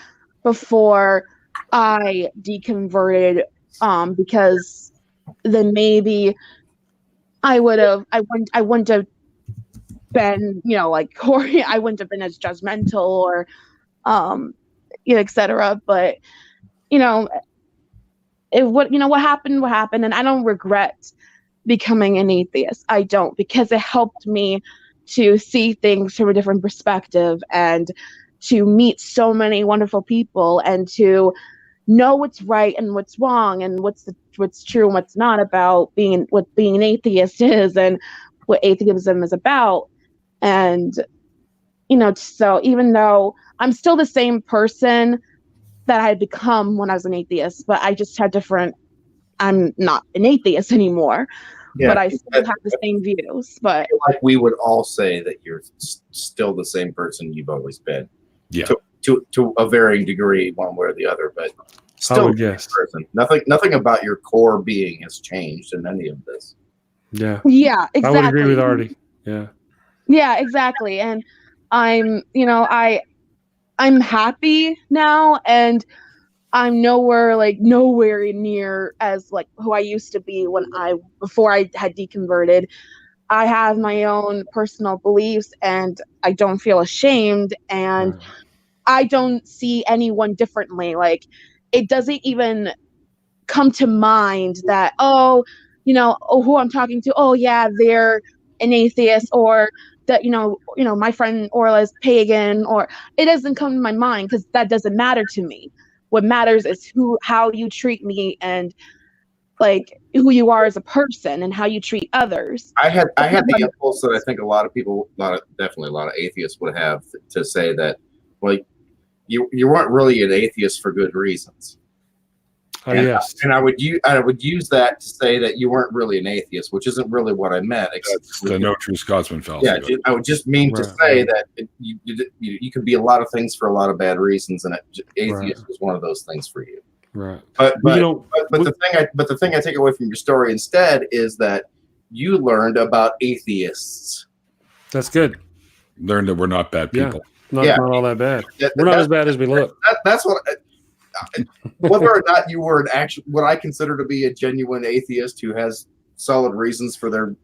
before I deconverted, because then maybe I wouldn't have been, you know, like, or I wouldn't have been as judgmental, or you know, etc. But, you know, what happened, and I don't regret becoming an atheist. I don't, because it helped me to see things from a different perspective, and to meet so many wonderful people, and to know what's right and what's wrong, and what's true and what's not, about what being an atheist is, and what atheism is about. And, you know, so even though I'm still the same person that I had become when I was an atheist, but I just had I'm not an atheist anymore. Yeah, but I still have the same views. But I feel like we would all say that you're still the same person you've always been. Yeah. To a varying degree, one way or the other, but still the same person. Nothing about your core being has changed in any of this. Yeah. Yeah, exactly. I would agree with Artie. Yeah. Yeah, exactly. And I'm happy now, and I'm nowhere near as like who I used to be before I had deconverted. I have my own personal beliefs, and I don't feel ashamed, and I don't see anyone differently. Like, it doesn't even come to mind that, who I'm talking to, oh yeah, they're an atheist, or that, my friend Orla is pagan, or it doesn't come to my mind, because that doesn't matter to me. What matters is how you treat me, and like who you are as a person, and how you treat others. I had the impulse that I think a lot of people, definitely a lot of atheists would have, to say that, like, you weren't really an atheist for good reasons. Yes. And I would use that to say that you weren't really an atheist, which isn't really what I meant. That's the no true Scotsman fallacy. Yeah, I would just mean to say that you could be a lot of things for a lot of bad reasons, and atheist was one of those things for you. Right. But the thing I take away from your story instead is that you learned about atheists. That's good. Learned that we're not bad people. Yeah. Not all that bad. We're not as bad as we look. That's what. Whether or not you were what I consider to be a genuine atheist who has solid reasons for their,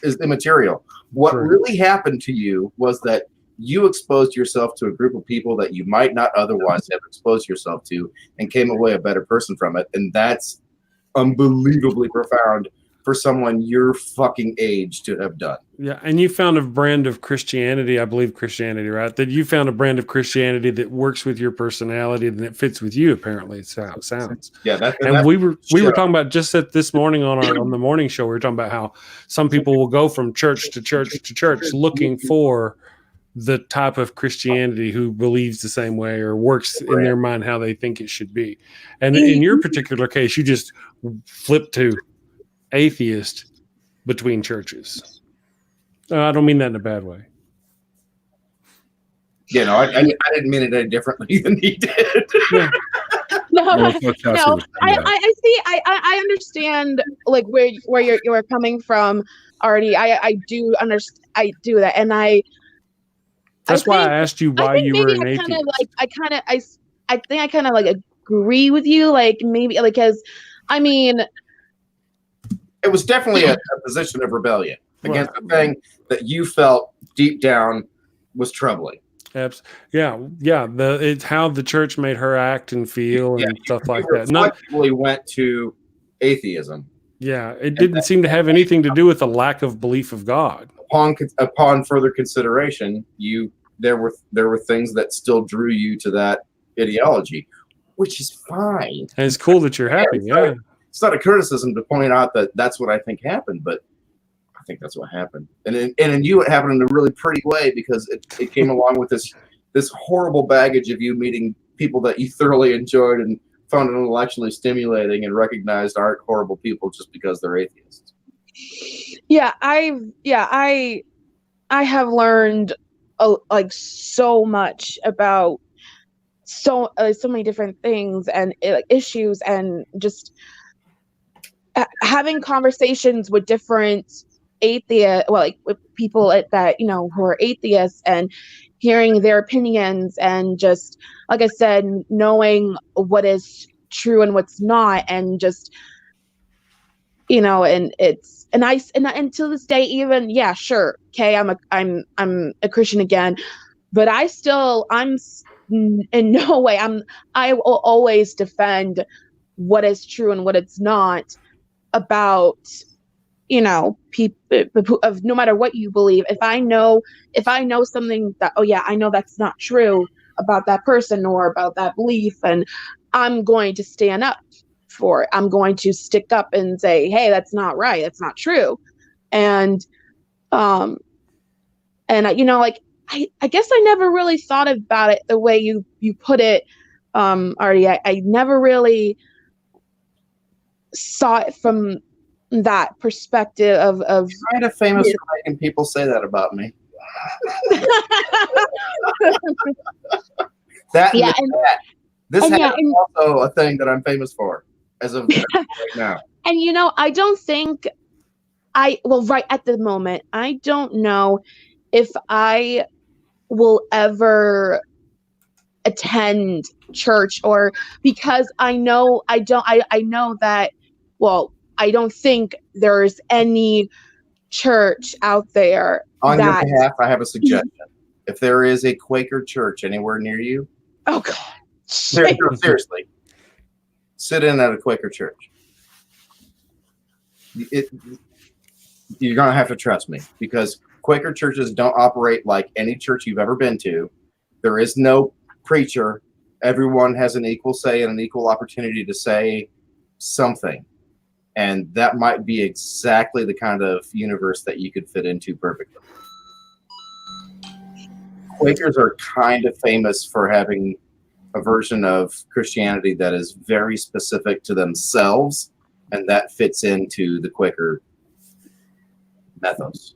is immaterial. What really happened to you was that you exposed yourself to a group of people that you might not otherwise have exposed yourself to, and came away a better person from it. And that's unbelievably profound for someone your fucking age to have done. Yeah, and you found a brand of Christianity, I believe Christianity, right? That you found a brand of Christianity that works with your personality and it fits with you, apparently. It's how it sounds. Yeah, we were talking about just this morning on the morning show, we were talking about how some people will go from church to church to church looking for the type of Christianity who believes the same way or works in their mind how they think it should be. And in your particular case, you just flipped to atheist between churches. I don't mean that in a bad way. You know, I didn't mean it any differently than he did. Yeah. No, Well, it's not no, Chelsea, I see. I understand like where you're coming from, Artie. I do understand. I do that, and That's why think- I asked you I why think you maybe were an I kind of atheist. like I think I kind of like agree with you. Like maybe like because I mean It was definitely a position of rebellion against Right. the thing that you felt deep down was troubling. Yeah. It's how the church made her act and feel and stuff like You that. Not, reflexively went to atheism yeah, it didn't seem to have anything to do with a lack of belief of God. upon further consideration. There were things that still drew you to that ideology, which is fine. And it's cool that you're happy. Yeah. It's not a criticism to point out that that's what I think happened, but I think that's what happened. And in you, it happened in a really pretty way because it came along with this horrible baggage of you meeting people that you thoroughly enjoyed and found intellectually stimulating and recognized aren't horrible people just because they're atheists. yeah I have learned like so much about so many different things and like issues and just having conversations with different atheists, well, like with people that who are atheists and hearing their opinions and just like I said, knowing what is true and what's not, and just and it's and to this day, even sure, okay, I'm a Christian again, but I'm in no way I will always defend what is true and what it's not about people of no matter what you believe. If I know something that I know that's not true about that person or about that belief, and I'm going to stand up for it. I'm going to stick up and say, hey, that's not right, that's not true. And like I guess I never really thought about it the way you put it, Artie. I never really saw it from that perspective of Kind of famous for making people say that about me. That Yeah, and that. This and is also a thing that I'm famous for as of right now. and I don't think right at the moment, I don't know if I will ever attend church, or because I know that, well, I don't think there's any church out there On that your behalf, I have a suggestion. If there is a Quaker church anywhere near you, oh god, seriously, sit in at a Quaker church. You're gonna have to trust me, because Quaker churches don't operate like any church you've ever been to. There is no preacher. Everyone has an equal say and an equal opportunity to say something. And that might be exactly the kind of universe that you could fit into perfectly. Quakers are kind of famous for having a version of Christianity that is very specific to themselves, and that fits into the Quaker mythos,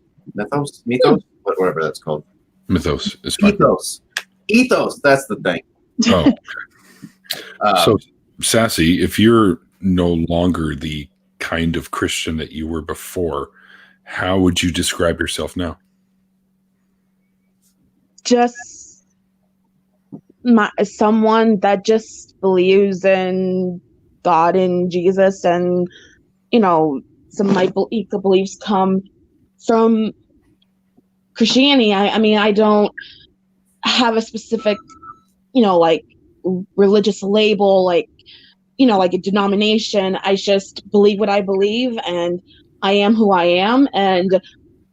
whatever that's called. Mythos is fine. Ethos. That's the thing. Oh, so Sassy, if you're no longer the kind of Christian that you were before, how would you describe yourself now? Just someone that just believes in God and Jesus, and some of my beliefs come from Christianity. I mean, I don't have a specific like religious label, like like a denomination. I just believe what I believe, and I am who I am, and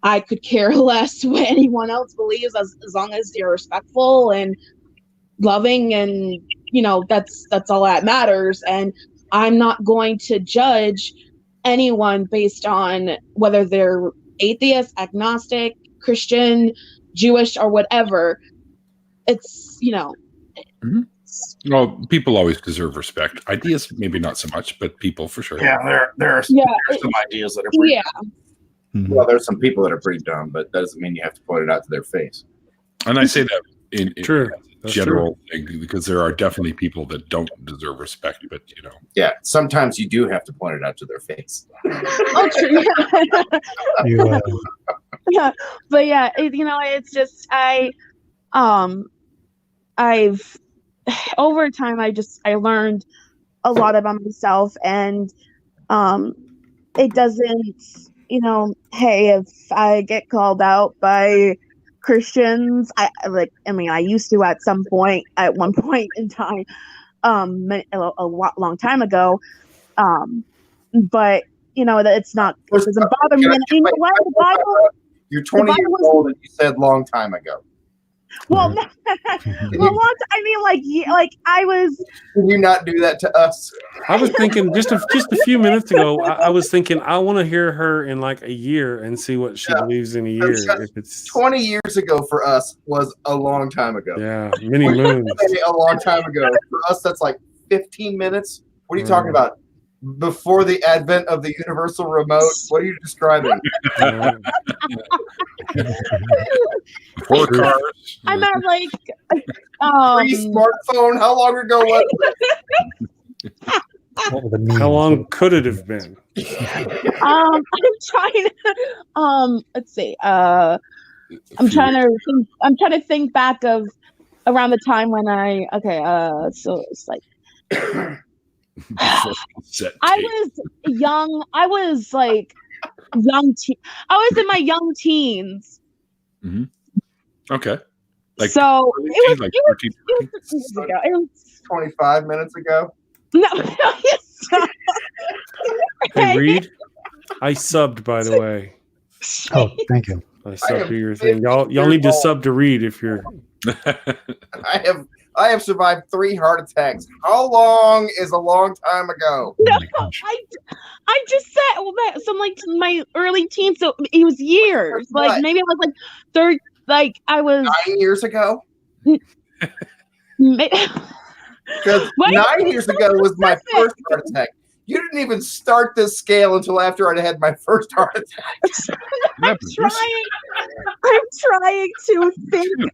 I could care less what anyone else believes, as long as they're respectful and loving, and that's all that matters. And I'm not going to judge anyone based on whether they're atheist, agnostic, Christian, Jewish, or whatever. It's Mm-hmm. Well, people always deserve respect. Ideas, maybe not so much, but people for sure. Yeah, there are some ideas that are pretty dumb. Well, there's some people that are pretty dumb, but that doesn't mean you have to point it out to their face. And I say that in True. That's general thing, because there are definitely people that don't deserve respect, but Yeah, sometimes you do have to point it out to their face. Oh, true. You, Yeah, but yeah, it's just I've over time I learned a lot about myself, and it doesn't, hey, if I get called out by Christians, I used to at one point in time, long time ago, but that it's not, it doesn't bother me. And you know what? The Bible. You're 20 years old, and you said long time ago. Well, I was. Can you not do that to us? I was thinking just a few minutes ago. I was thinking I want to hear her in like a year and see what she believes in a year. If it's 20 years ago for us was a long time ago. Yeah, many moons. A long time ago for us, that's like 15 minutes. What are you talking about? Before the advent of the universal remote? What are you describing? Before cars. I'm at like pre-smartphone. How long ago was it? what were the memes? How long could it have been? I'm trying to let's see. I'm trying to think back of around the time when so it's like I was young. I was like young. I was in my young teens. Mm-hmm. Okay. Like so it was 25 minutes ago. No. Hey, Reid, I subbed, by the way. Oh, thank you. I subbed to your thing. Y'all need to sub to Reid if you're. I have survived 3 heart attacks. How long is a long time ago? No, I just said some like my early teens, so it was years. Like maybe it was like third. Like I was 9 years ago. Because 9 years ago was my first heart attack. You didn't even start this scale until after I had my first heart attack. I'm trying to think.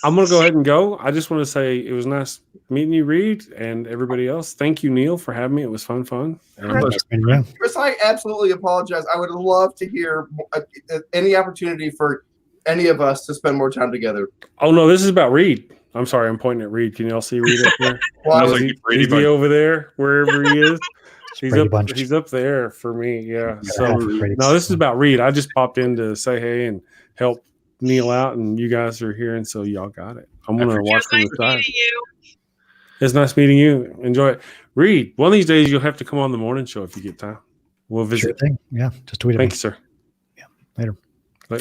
I'm going to go ahead and go. I just want to say it was nice meeting you, Reid, and everybody else. Thank you, Neil, for having me. It was fun. Chris, I absolutely apologize. I would love to hear any opportunity for any of us to spend more time together. Oh, no, this is about Reid. I'm sorry, I'm pointing at Reid. Can y'all see Reid up there? Well, is he over there, wherever he is? He's up there for me, yeah. So, no, this is about Reid. I just popped in to say hey and help Neil out, and you guys are here, and so y'all got it. I'm going to watch from the side. It's nice meeting you. Enjoy it. Reid, one of these days you'll have to come on the morning show if you get time. We'll visit. Sure thing. Yeah, just tweet at me. Thank you, sir. Yeah, later.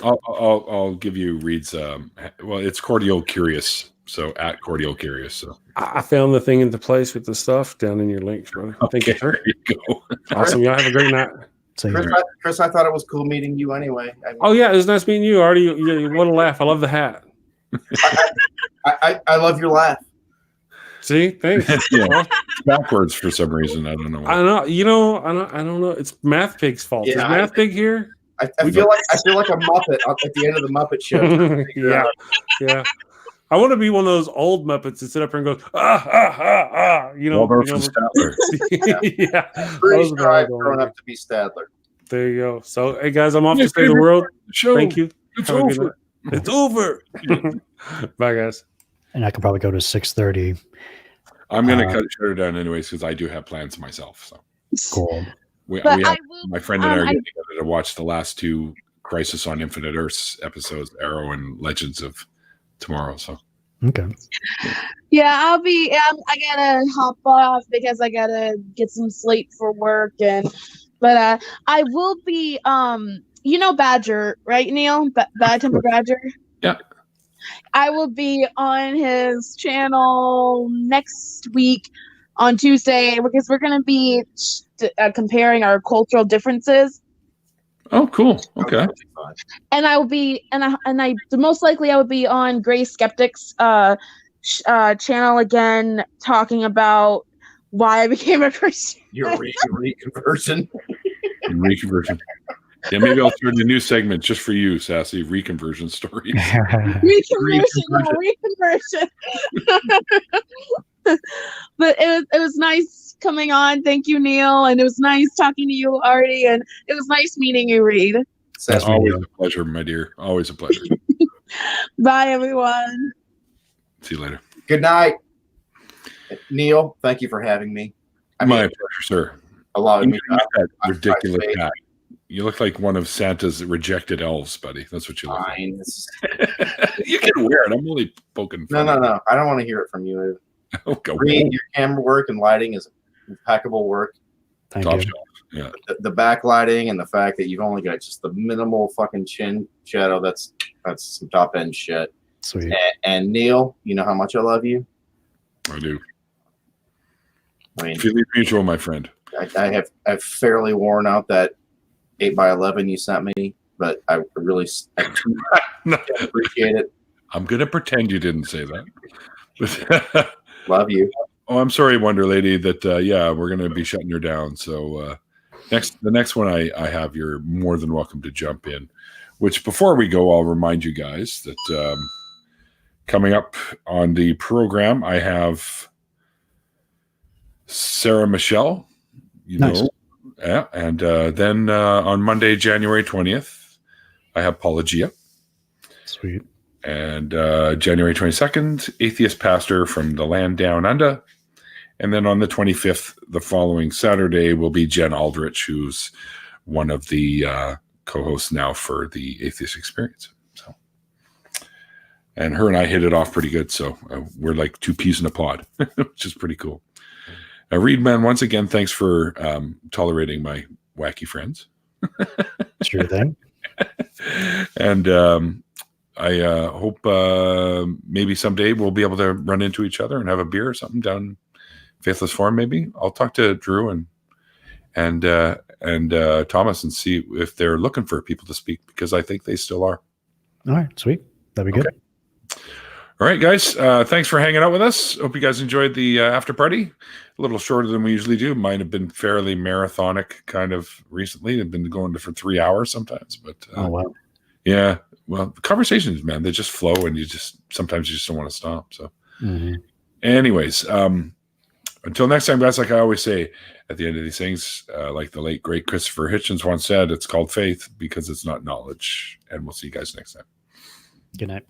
I'll give you Reid's. Well, it's Cordial Curious. So at Cordial Curious. So I found the thing into place with the stuff down in your links, brother. Thank you, sir. There you go. Awesome. Y'all have a great night. Chris, I thought it was cool meeting you anyway. Oh yeah, it was nice meeting you. Artie, what a laugh! I love the hat. I love your laugh. See, thanks. Yeah, it's backwards for some reason. I don't know. I know. I don't know. It's Math Pig's fault. Yeah, Is Math Pig here? I feel like a Muppet at the end of the Muppet Show. Yeah. I want to be one of those old Muppets that sit up here and goes, you know. Statler. Yeah. Pretty sure I've grown up to be Stadler. There you go. So, hey guys, I'm off to save the world. Thank you. It's over. It's over. Bye, guys. And I can probably go to 6:30. I'm going to cut it down anyways because I do have plans myself. So cool. My friend and I are getting together to watch the last 2 Crisis on Infinite Earths episodes, Arrow and Legends of Tomorrow. So okay. Yeah, I gotta hop off because I gotta get some sleep for work, but I will be Badger, right, Neil? Bad Temper Badger. Yeah. I will be on his channel next week on Tuesday because we're gonna be comparing our cultural differences. Oh, cool. Okay. And I will be, and I most likely I would be on Gray Skeptic's channel again, talking about why I became a Christian. Your reconversion. Reconversion. Yeah, maybe I'll start a new segment just for you, Sassy. Reconversion stories. Reconversion. But it was nice coming on. Thank you, Neil, and it was nice talking to you, Artie, and it was nice meeting you, Reid. Yes, we Always do. a pleasure, my dear. Always a pleasure. Bye, everyone. See you later. Good night, Neil. Thank you for having me. My pleasure, sir. A lot of You me. got that ridiculous I- hat. You look like one of Santa's rejected elves, buddy. That's what you look like. Fine. This is- You can wear it. I'm only poking No, fun. no. I don't want to hear it from you. Okay. Reid, your camera work and lighting is impeccable work. Thank Top you. shelf. Yeah. The backlighting and the fact that you've only got just the minimal fucking chin shadow, that's some top end shit. Sweet. And Neil, you know how much I love you. I do. I mean, Feeling mutual, my friend. I've fairly worn out that 8x11 you sent me, but I really appreciate it. I'm going to pretend you didn't say that. Love you. Oh, I'm sorry, Wonder Lady, that, we're going to be shutting her down. So the next one I have, you're more than welcome to jump in. Which, before we go, I'll remind you guys that coming up on the program, I have Sarah Michelle, Nice. yeah, and then on Monday, January 20th, I have Paula Gia. Sweet. And January 22nd, Atheist Pastor from the Land Down Under. And then on the 25th, the following Saturday, will be Jen Aldrich, who's one of the co-hosts now for the Atheist Experience. So, and her and I hit it off pretty good. So we're like two peas in a pod, which is pretty cool. Reid, man, once again, thanks for tolerating my wacky friends. Sure thing. And I hope maybe someday we'll be able to run into each other and have a beer or something down Faithless Forum. Maybe I'll talk to Drew and Thomas and see if they're looking for people to speak, because I think they still are. All right. Sweet. That'd be good. All right, guys. Thanks for hanging out with us. Hope you guys enjoyed the after party. A little shorter than we usually do. Might have been fairly marathonic kind of recently. They've been going for 3 hours sometimes, but Oh, wow. yeah. Well, conversations, man, they just flow, and sometimes you just don't want to stop. So, anyways, until next time, guys. Like I always say at the end of these things, like the late great Christopher Hitchens once said, it's called faith because it's not knowledge. And we'll see you guys next time. Good night.